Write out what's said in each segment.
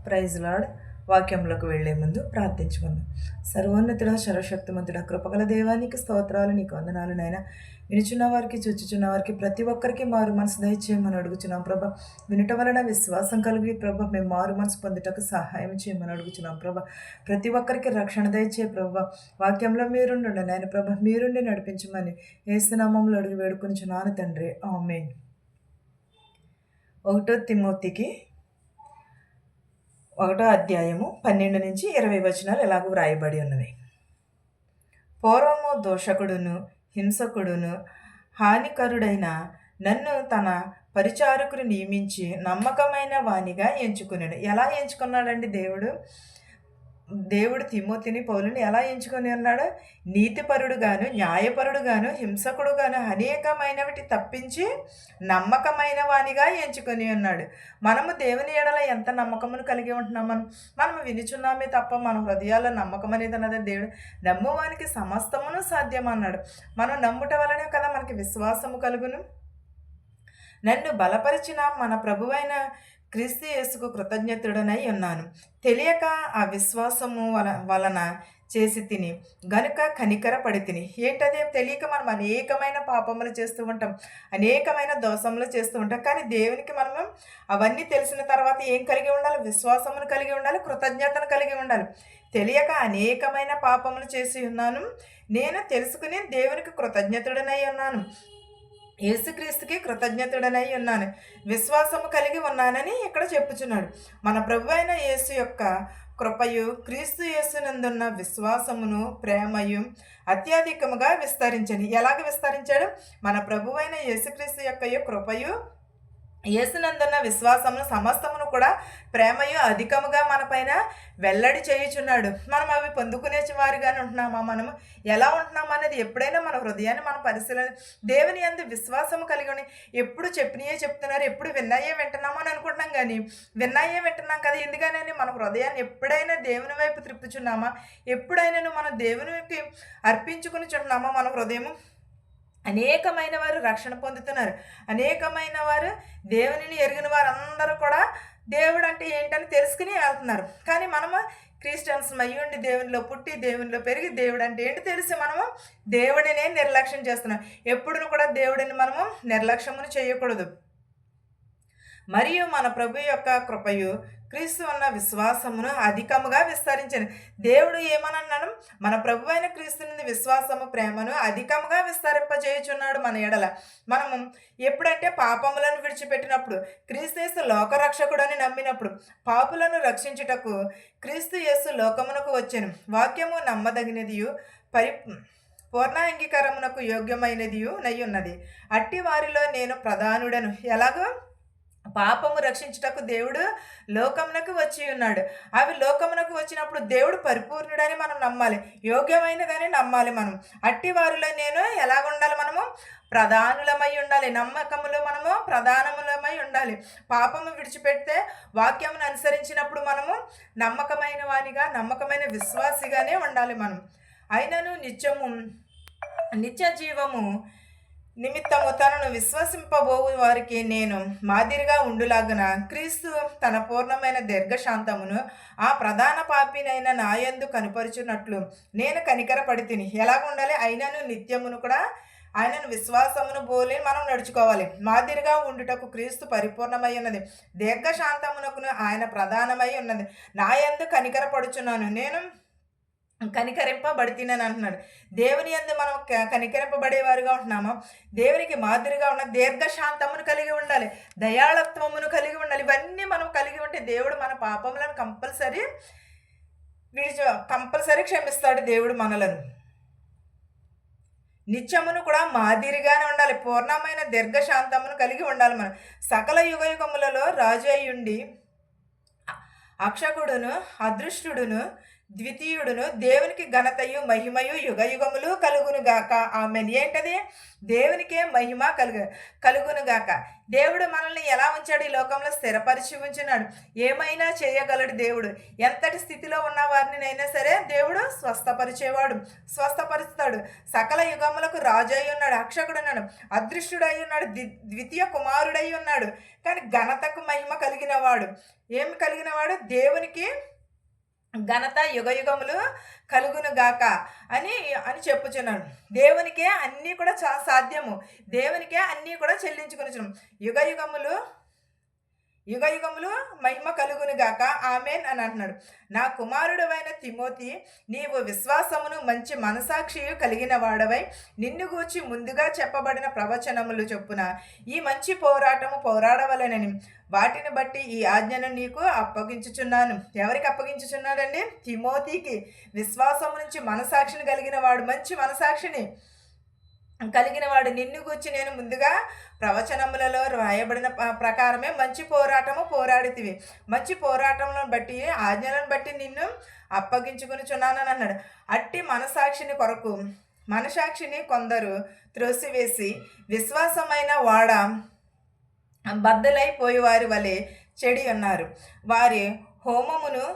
Praise lord. వాక్యంలోకి వెళ్లే ముందు ప్రార్థించుకుందాం. సర్వోన్నతుడ, సర్వశక్తిమంతుడ, కృపగల దేవానికి స్తోత్రాలు, నీకు వందనాలు నాయన. వినుచున్న వారికి, చూచుచున్న వారికి, ప్రతి ఒక్కరికి మారు మనసు దయచేయమని అడుగుచున్నాం ప్రభా. వినుట వలన విశ్వాసం కలిగి ప్రభా మేము మారు మనసు పొందుటకు సహాయం చేయమని అడుగుచున్నాం ప్రభా. ప్రతి ఒక్కరికి రక్షణ దయచే ప్రభా. వాక్యంలో మీరుండు నాయన ప్రభా, మీరుండి నడిపించమని యేసునామములో అడిగి వేడుకొనిచున్నాను తండ్రి, ఆమేన్. 1 తిమోతికి 1వ అధ్యాయము 12 నుంచి 20 వచనాలు ఎలాగూ వ్రాయబడి ఉన్నవి. పూర్వము దోషకుడును హింసకుడును హానికరుడైన నన్ను తన పరిచారకులు నియమించి నమ్మకమైన వానిగా ఎంచుకున్నాడు. ఎలా ఎంచుకున్నాడండి దేవుడు తిమోతిని, పౌలుని ఎలా ఎంచుకొని ఉన్నాడు? నీతిపరుడుగాను, న్యాయపరుడుగాను, హింసకుడుగాను అనేకమైనవి తప్పించి నమ్మకమైన వానిగా ఎంచుకొని ఉన్నాడు. మనము దేవుని ఎడల ఎంత నమ్మకమును కలిగి ఉంటున్నాం? మనము వినుచున్నామే తప్ప మన హృదయాల్లో నమ్మకం అనేది అన్నది. దేవుడు నమ్మువానికి సమస్తమును సాధ్యం అన్నాడు. మనం నమ్ముట వలనే కదా మనకి విశ్వాసము కలుగును. నన్ను బలపరిచిన మన ప్రభువైన క్రీస్తు యేసుకు కృతజ్ఞతుడనై ఉన్నాను. తెలియక ఆ విశ్వాసము వలన చేసి తిని గనుక కనికర పడి తిని. ఏంటదే తెలియక మనం అనేకమైన పాపములు చేస్తూ ఉంటాం, అనేకమైన దోషములు చేస్తూ ఉంటాం. కానీ దేవునికి మనము అవన్నీ తెలిసిన తర్వాత ఏం కలిగి ఉండాలి? విశ్వాసమును కలిగి ఉండాలి, కృతజ్ఞతను కలిగి ఉండాలి. తెలియక అనేకమైన పాపములు చేసి ఉన్నాను, నేను తెలుసుకుని దేవునికి కృతజ్ఞతుడనై ఉన్నాను. యేసుక్రీస్తుకి కృతజ్ఞతుడనై ఉన్నాను, విశ్వాసము కలిగి ఉన్నానని ఇక్కడ చెప్పుచున్నాడు. మన ప్రభు అయిన యేసు యొక్క కృపయు క్రీస్తు యేసునందున్న విశ్వాసమును ప్రేమయు అత్యధికముగా విస్తరించని. ఎలాగ విస్తరించాడు? మన ప్రభు అయిన యేసుక్రీస్తు యొక్క కృపయు యేసునందున్న విశ్వాసమును సమస్తమును కూడా ప్రేమయు అధికముగా మన పైన వెల్లడి చేయుచున్నాడు. మనం అవి పొందుకునే వారిగానే ఉంటున్నామా? మనము ఎలా ఉంటున్నాం అనేది ఎప్పుడైనా మన హృదయాన్ని మనం పరిశీలన, దేవుని యందు విశ్వాసము కలిగి ఎప్పుడు చెప్పినయే చెప్తున్నారు, ఎప్పుడు విన్నాయే వింటున్నాము అని అనుకుంటున్నాం. కానీ విన్నాయే వింటున్నాం కదా, ఎందుకని మన హృదయాన్ని ఎప్పుడైనా దేవుని వైపు త్రిప్పుచున్నామా? ఎప్పుడైనా మనం దేవునికి అర్పించుకుని చున్నామా? మన హృదయము అనేకమైన వారు రక్షణ పొందుతున్నారు. అనేకమైన వారు దేవునిని ఎరిగిన వారందరూ కూడా దేవుడు అంటే ఏంటని తెలుసుకుని వెళ్తున్నారు. కానీ మనము క్రిస్టియన్స్ అయ్యుండి దేవునిలో పుట్టి దేవునిలో పెరిగి దేవుడు అంటే ఏంటి తెలిసి మనము దేవుడినే నిర్లక్ష్యం చేస్తున్నాం. ఎప్పుడు కూడా దేవుడిని మనము నిర్లక్ష్యమును చేయకూడదు. మరియు మన ప్రభు యొక్క కృపయు క్రీస్తు ఉన్న విశ్వాసమును అధికముగా విస్తరించను. దేవుడు ఏమనన్నాడు? మన ప్రభు అయిన క్రీస్తు నుండి విశ్వాసము ప్రేమను అధికముగా విస్తరింపజేయుచున్నాడు మన ఎడల. మనము ఎప్పుడంటే పాపములను విడిచిపెట్టినప్పుడు, క్రీస్తు యేసు లోకరక్షకుడని నమ్మినప్పుడు, పాపులను రక్షించుటకు క్రీస్తు యేసు లోకమునకు వచ్చెను. వాక్యము నమ్మదగినదియు పూర్ణ అంగీకారమునకు యోగ్యమైనదియు నయ్యున్నది. అట్టి వారిలో నేను ప్రధానుడను. ఎలాగో పాపము రక్షించుటకు దేవుడు లోకమునకు వచ్చి ఉన్నాడు. అవి లోకమునకు వచ్చినప్పుడు దేవుడు పరిపూర్ణుడని మనం నమ్మాలి, యోగ్యమైనదని నమ్మాలి. మనం అట్టి వారిలో నేను ఎలాగుండాలి? మనము ప్రధానులమై ఉండాలి. నమ్మకములో మనము ప్రధానములమై ఉండాలి. పాపము విడిచిపెడితే వాక్యమును అనుసరించినప్పుడు మనము నమ్మకమైన వానిగా, నమ్మకమైన విశ్వాసిగానే ఉండాలి. మనం అయినను నిత్య జీవము నిమిత్తము తనను విశ్వసింపబోవు వారికి నేను మాదిరిగా ఉండులాగున క్రీస్తు తన పూర్ణమైన దీర్ఘశాంతమును ఆ ప్రధాన పాపినైన నాయందు కనుపరుచున్నట్లు నేను కనికరపడి తిని. ఎలాగ ఉండాలి? అయినను నిత్యమును కూడా ఆయనను విశ్వాసమును బోలి మనం నడుచుకోవాలి. మాదిరిగా ఉండుటకు క్రీస్తు పరిపూర్ణమై ఉన్నది, దీర్ఘశాంతమునకును ఆయన ప్రధానమై ఉన్నది. నాయందు కనికరపడుచున్నాను, నేను కనికరింపబడితేనని అంటున్నాడు. దేవుని యందు మనం కనికరింపబడేవారుగా ఉంటున్నాము. దేవునికి మాదిరిగా ఉన్న దీర్ఘశాంతమును కలిగి ఉండాలి, దయాళత్వమును కలిగి ఉండాలి. ఇవన్నీ మనం కలిగి ఉంటే దేవుడు మన పాపములను కంపల్సరీ క్షమిస్తాడు. దేవుడు మనలను నిత్యమును కూడా మాదిరిగానే ఉండాలి, పూర్ణమైన దీర్ఘశాంతమును కలిగి ఉండాలి. మనం సకల యుగయుగములలో రాజు అయ్యుండి అక్షకుడును అదృష్టుడును ద్వితీయుడును, దేవునికి ఘనతయు మహిమయు యుగయుగములు కలుగునుగాక. ఆమెన్. ఏంటది? దేవునికే మహిమ కలుగునుగాక. దేవుడు మనల్ని ఎలా ఉంచాడు? ఈ లోకంలో స్థిరపరిచి ఉంచున్నాడు. ఏమైనా చేయగలడు దేవుడు. ఎంతటి స్థితిలో ఉన్న వారినైనా సరే దేవుడు స్వస్థపరిచేవాడు, స్వస్థపరుస్తాడు. సకల యుగములకు రాజు అయి ఉన్నాడు, అక్షకుడున్నాడు, అదృష్టుడై ఉన్నాడు, ద్వితీయ కుమారుడై ఉన్నాడు. కానీ ఘనతకు మహిమ కలిగినవాడు. ఏమి కలిగినవాడు? దేవునికి ఘనత యుగయుగములు కలుగునుగాక అని అని చెప్పుచున్నాడు. దేవునికే అన్నీ కూడా సాధ్యము. దేవునికే అన్నీ కూడా చెల్లించుకుని యుగయుగములు యుగయుగములు మహిమ కలుగునుగాక. ఆమెన్ అని అంటున్నాడు. నా కుమారుడవైన తిమోతి, నీవు విశ్వాసమును మంచి మనసాక్షియు కలిగిన వాడవై నిన్ను గూర్చి ముందుగా చెప్పబడిన ప్రవచనములు చొప్పున ఈ మంచి పోరాటము పోరాడవలెనని వాటిని బట్టి ఈ ఆజ్ఞను నీకు అప్పగించుచున్నాను. ఎవరికి అప్పగించుచున్నాడండి? తిమోతికి. విశ్వాసము నుంచి మనసాక్షిని కలిగిన వాడు, మంచి మనసాక్షిని కలిగిన వాడు నిన్ను గూర్చి నేను ముందుగా ప్రవచనములలో రాయబడిన ప్రకారమే మంచి పోరాటము పోరాడితివి. మంచి పోరాటములను బట్టి ఆజ్ఞలను బట్టి నిన్ను అప్పగించుకునిచున్నానని అన్నాడు. అట్టి మనసాక్షిని కొందరు త్రోసివేసి విశ్వాసమైన వాడ బద్దలైపోయి వారి వలె చెడి ఉన్నారు. వారి హోమమును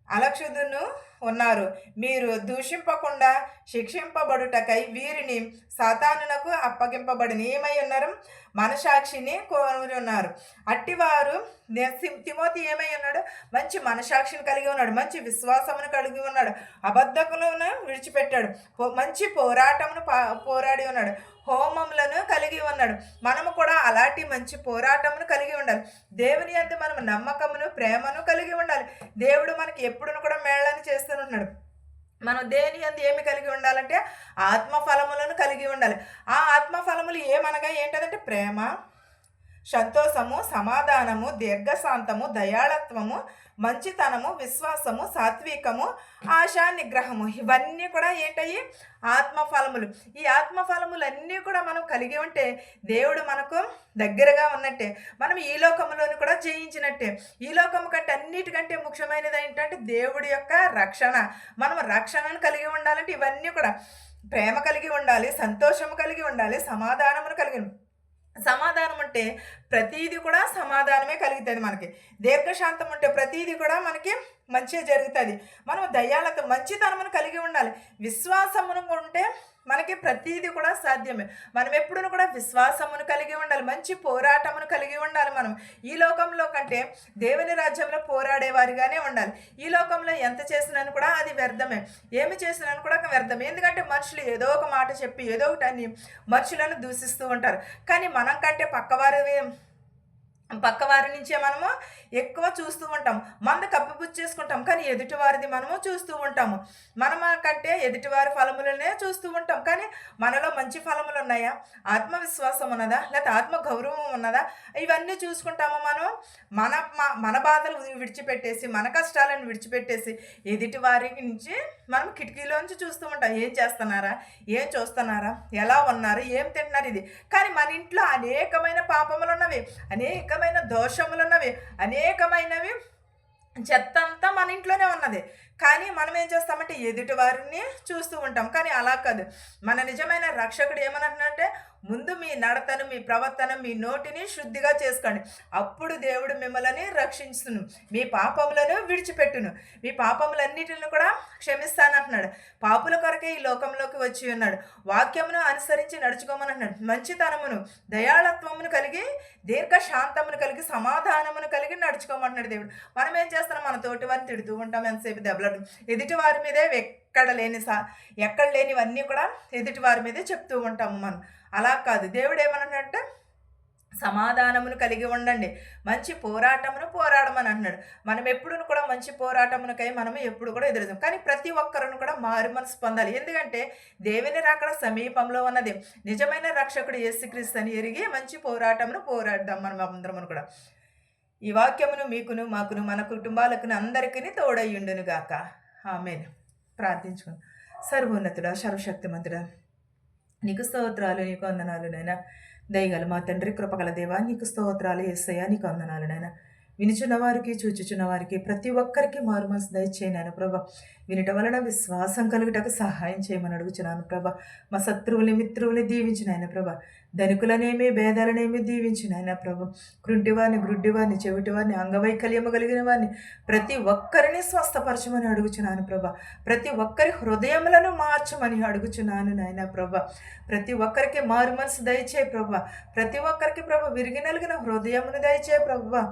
అలక్షుదును ఉన్నారు. మీరు దూషింపకుండా శిక్షింపబడుటకై వీరిని సాతానునకు అప్పగింపబడిన ఏమై ఉన్నారు? మనసాక్షిని కోరి ఉన్నారు. అట్టివారు తిమోతి ఏమై ఉన్నాడు? మంచి మనసాక్షిని కలిగి ఉన్నాడు, మంచి విశ్వాసమును కలిగి ఉన్నాడు, అబద్ధములను విడిచిపెట్టాడు, మంచి పోరాటమును పోరాడి ఉన్నాడు, హోమములను కలిగి ఉన్నాడు. మనము కూడా అలాంటి మంచి పోరాటమును కలిగి ఉండాలి. దేవుని యందు మనము నమ్మకమును ప్రేమను కలిగి ఉండాలి. దేవుడు మనకి ఎప్పుడును కూడా మేళ్ళని చేస్తూనే మనం దేని యందు ఏమి కలిగి ఉండాలంటే ఆత్మఫలములను కలిగి ఉండాలి. ఆ ఆత్మఫలములు ఏమనగా ఏంటంటే ప్రేమ, సంతోషము, సమాధానము, దీర్ఘశాంతము, దయాళత్వము, మంచితనము, విశ్వాసము, సాత్వికము, ఆశా నిగ్రహము. ఇవన్నీ కూడా ఏంటయ్యి? ఆత్మఫలములు. ఈ ఆత్మఫలములన్నీ కూడా మనం కలిగి ఉంటే దేవుడు మనకు దగ్గరగా ఉన్నట్టే, మనం ఈ లోకంలోని కూడా జయించినట్టే. ఈ లోకం కంటే అన్నిటికంటే ముఖ్యమైనది ఏంటంటే దేవుడి యొక్క రక్షణ. మనం రక్షణను కలిగి ఉండాలంటే ఇవన్నీ కూడా ప్రేమ కలిగి ఉండాలి, సంతోషము కలిగి ఉండాలి, సమాధానమును కలిగి సమాధానం ఉంటే ప్రతీది కూడా సమాధానమే కలుగుతుంది మనకి. దీర్ఘశాంతం ఉంటే ప్రతీది కూడా మనకి మంచిగా జరుగుతుంది. మనం దయాలతో మంచితనమును కలిగి ఉండాలి. విశ్వాసమును ఉంటే మనకి ప్రతీది కూడా సాధ్యమే. మనం ఎప్పుడూ కూడా విశ్వాసమును కలిగి ఉండాలి, మంచి పోరాటమును కలిగి ఉండాలి. మనం ఈ లోకంలో కంటే దేవుని రాజ్యంలో పోరాడేవారిగానే ఉండాలి. ఈ లోకంలో ఎంత చేసినాను కూడా అది వ్యర్థమే, ఏమి చేసినాను కూడా వ్యర్థమే. ఎందుకంటే మనుషులు ఏదో ఒక మాట చెప్పి ఏదో ఒకటి అని మనుషులను దూషిస్తూ ఉంటారు. కానీ మనం కంటే పక్కవారి నుంచే మనము ఎక్కువ చూస్తూ ఉంటాం. మంద కప్పిపుచ్చేసుకుంటాం, కానీ ఎదుటివారిది మనము చూస్తూ ఉంటాము. మన కంటే ఎదుటివారి ఫలములనే చూస్తూ ఉంటాం. కానీ మనలో మంచి ఫలములు ఉన్నాయా? ఆత్మవిశ్వాసం ఉన్నదా? లేకపోతే ఆత్మ గౌరవం ఉన్నదా? ఇవన్నీ చూసుకుంటాము. మనం మన బాధలు విడిచిపెట్టేసి, మన కష్టాలను విడిచిపెట్టేసి ఎదుటివారి నుంచి మనం కిటికీలోంచి చూస్తూ ఉంటాం. ఏం చేస్తున్నారా, ఏం చూస్తున్నారా, ఎలా ఉన్నారు, ఏం తింటున్నారు, ఇది. కానీ మన ఇంట్లో అనేకమైన పాపములు ఉన్నవి, అనేకమైన దోషములు ఉన్నవి, అనేకమైనవి చెత్త అంతా మన ఇంట్లోనే ఉన్నది. కానీ మనం ఏం చేస్తామంటే ఎదుటి వారిని చూస్తూ ఉంటాం. కానీ అలా కాదు. మన నిజమైన రక్షకుడు ఏమనంటే ముందు మీ నడతను, మీ ప్రవర్తన, మీ నోటిని శుద్ధిగా చేసుకోండి, అప్పుడు దేవుడు మిమ్మల్ని రక్షించును, మీ పాపములను విడిచిపెట్టును, మీ పాపములన్నిటిని కూడా క్షమిస్తానంటున్నాడు. పాపుల కొరకే ఈ లోకంలోకి వచ్చి ఉన్నాడు. వాక్యమును అనుసరించి నడుచుకోమని అంటున్నాడు. మంచితనమును, దయాళత్వమును కలిగి, దీర్ఘశాంతమును కలిగి, సమాధానమును కలిగి నడుచుకోమంటున్నాడు దేవుడు. మనం ఏం చేస్తున్నాం? మన తోటి వారిని తిడుతూ ఉంటాం, ఎంతసేపు దెబ్బలాడు, ఎదుటి వారి మీదే ఎక్కడ లేనివన్నీ కూడా ఎదుటి వారి మీదే చెప్తూ ఉంటాము మనం. అలా కాదు. దేవుడు ఏమన్నాడంటే సమాధానమును కలిగి ఉండండి, మంచి పోరాటమును పోరాడమని అంటున్నాడు. మనం ఎప్పుడు కూడా మంచి పోరాటమునకై మనం ఎప్పుడు కూడా ఎదురుదాం. కానీ ప్రతి ఒక్కరును కూడా మారు మనసు పొందాలి. ఎందుకంటే దేవుని రాకడ సమీపంలో ఉన్నది. నిజమైన రక్షకుడు యేసుక్రీస్తు అని ఎరిగి మంచి పోరాటమును పోరాడదాం మనం అందరమును కూడా. ఈ వాక్యమును మీకును, మాకును, మన కుటుంబాలకు అందరికీ తోడయ్యుండును గాక. ఆమేన్. ప్రార్థించుకుందాం. సర్వోన్నతుడా, సర్వశక్తిమంతుడా, నీకు స్తోత్రాలు, నీకు వందనాలు నైనా. దయగల మా తండ్రి, కృపగల దేవా, నీకు స్తోత్రాలు యేసయ్యా, నీకు వందనాలు నైనా. వినుచున్న వారికి చూచుచున్న వారికి ప్రతి ఒక్కరికి మారు మనసు దయచేయనాను ప్రభా. వినటం వలన విశ్వాసం కలుగుటకు సహాయం చేయమని అడుగుచున్నాను ప్రభా. మా శత్రువుని మిత్రువుని దీవించిన ఆయన ప్రభా. ధనికులనేమి భేదాలనేమి దీవించిన ఆయన ప్రభు. కృంటివారిని గ్రుడ్డివారిని చెవిటివారిని అంగవైకల్యము కలిగిన వారిని ప్రతి ఒక్కరిని స్వస్థపరచమని అడుగుచున్నాను ప్రభా. ప్రతి ఒక్కరి హృదయములను మార్చమని అడుగుచున్నాను నాయన ప్రభా. ప్రతి ఒక్కరికి మారు మనసు దయచే ప్రభా. ప్రతి ఒక్కరికి ప్రభా విరిగి నలిగిన హృదయమును దయచే ప్రభా.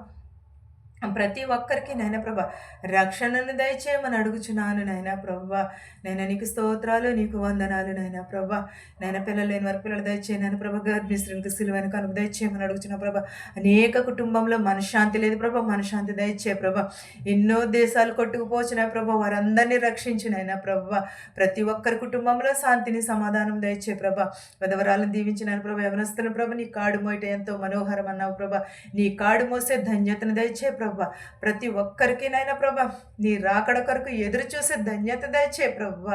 ప్రతి ఒక్కరికి నాయన ప్రభ రక్షణను దయచేయమని అడుగుచున్నాను నాయన ప్రభ. నేను నీకు స్తోత్రాలు, నీకు వందనాలు నాయన ప్రభ. నాయన పిల్లలు లేని వారి పిల్లలు దయచేయ నాయన ప్రభ. గర్భిణీ స్త్రీలకు సిలువైన కనుక దయచేయమని అడుగుచున్నా ప్రభ. అనేక కుటుంబంలో మనశ్శాంతి లేదు ప్రభ, మనశ్శాంతి దయచే ప్రభ. ఎన్నో దేశాలు కొట్టుకుపోచిన ప్రభ, వారందరినీ రక్షించినైనా ప్రభ. ప్రతి ఒక్కరి కుటుంబంలో శాంతిని సమాధానం దయచే ప్రభ. విధవరాలను దీవించిన ప్రభ. యవనస్తుల ప్రభ, నీ కాడు మోయట ఎంతో మనోహరం అన్నావు ప్రభ. నీ కాడు మోసే ధన్యతను దయచే ప్రభ. ప్రతి ఒక్కరికి నైనా ప్రభ నీ రాకడ కొరకు ఎదురు చూసే ధన్యత దయచే ప్రభ.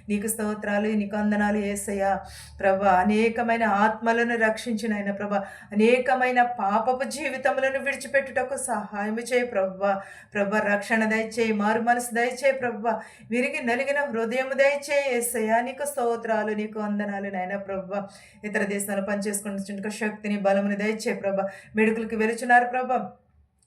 నీకు స్తోత్రాలు, నీకు వందనాలు యేసయ్యా ప్రభ. అనేకమైన ఆత్మలను రక్షించినైనా ప్రభ, అనేకమైన పాపపు జీవితములను విడిచిపెట్టుటకు సహాయం చేయి ప్రభ. ప్రభ రక్షణ దయచేయి, మారు మనసు దయచేయి ప్రభ. విరిగి నలిగిన హృదయం దయచేయి యేసయ్యా. నీకు స్తోత్రాలు, నీకు వందనాలు నాయన ప్రభ. ఇతర దేశాలు పనిచేసుకుంటున్న శక్తిని బలముని దయచే ప్రభ. మెడుకులకి వెలుచున్నారు ప్రభ,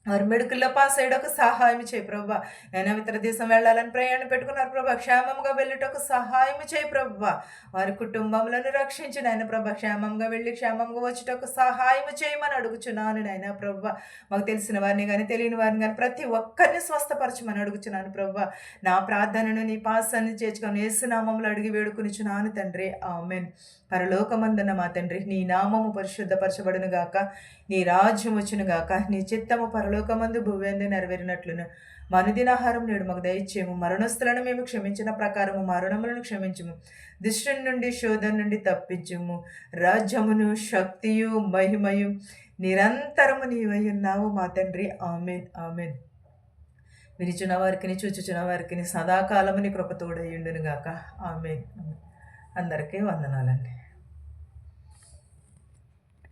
వారు మెడుకుల్లో పాస్ అయ్యటకు సహాయం చేయి ప్రభా. నేను ఇతర దేశం వెళ్ళాలని ప్రయాణం పెట్టుకున్నారు ప్రభా. క్షేమంగా వెళ్ళటకు సహాయం చేయి ప్రభా. వారి కుటుంబములను రక్షించి నాయన ప్రభా. క్షేమంగా వెళ్ళి క్షేమంగా వచ్చేటకు సహాయం చేయమని అడుగుచున్నాను నాయన ప్రభా. మాకు తెలిసిన వారిని కానీ తెలియని వారిని కానీ ప్రతి ఒక్కరిని స్వస్థపరచమని అడుగుచున్నాను ప్రభా. నా ప్రార్థనను నీ పాసాన్ని చేర్చుకొని యేసునామములో అడిగి వేడుకునిచున్నాను తండ్రి, ఆమెన్. పరలోకమందున్న మా తండ్రి, నీ నామము పరిశుద్ధపరచబడును గాక, నీ రాజ్యం వచ్చును గాక, నీ చిత్తము పరలోకమందు భూవేందు నెరవేరినట్లును మా అనుదినాహారం నేడు మాకు దయచేయము. మరణస్తులను మేము క్షమించిన ప్రకారము మరణములను క్షమించుము. దుష్టుని నుండి శోధన నుండి తప్పించుము. రాజ్యమును శక్తియు మహిమయు నిరంతరము నీవై ఉన్నావు మా తండ్రి, ఆమెన్ ఆమెన్. వినిచున్న వారికి చూచుచున్న వారికి సదాకాలము నీ కృప తోడయ్యుండును గాక, ఆమెన్. అందరికీ వందనాలండి.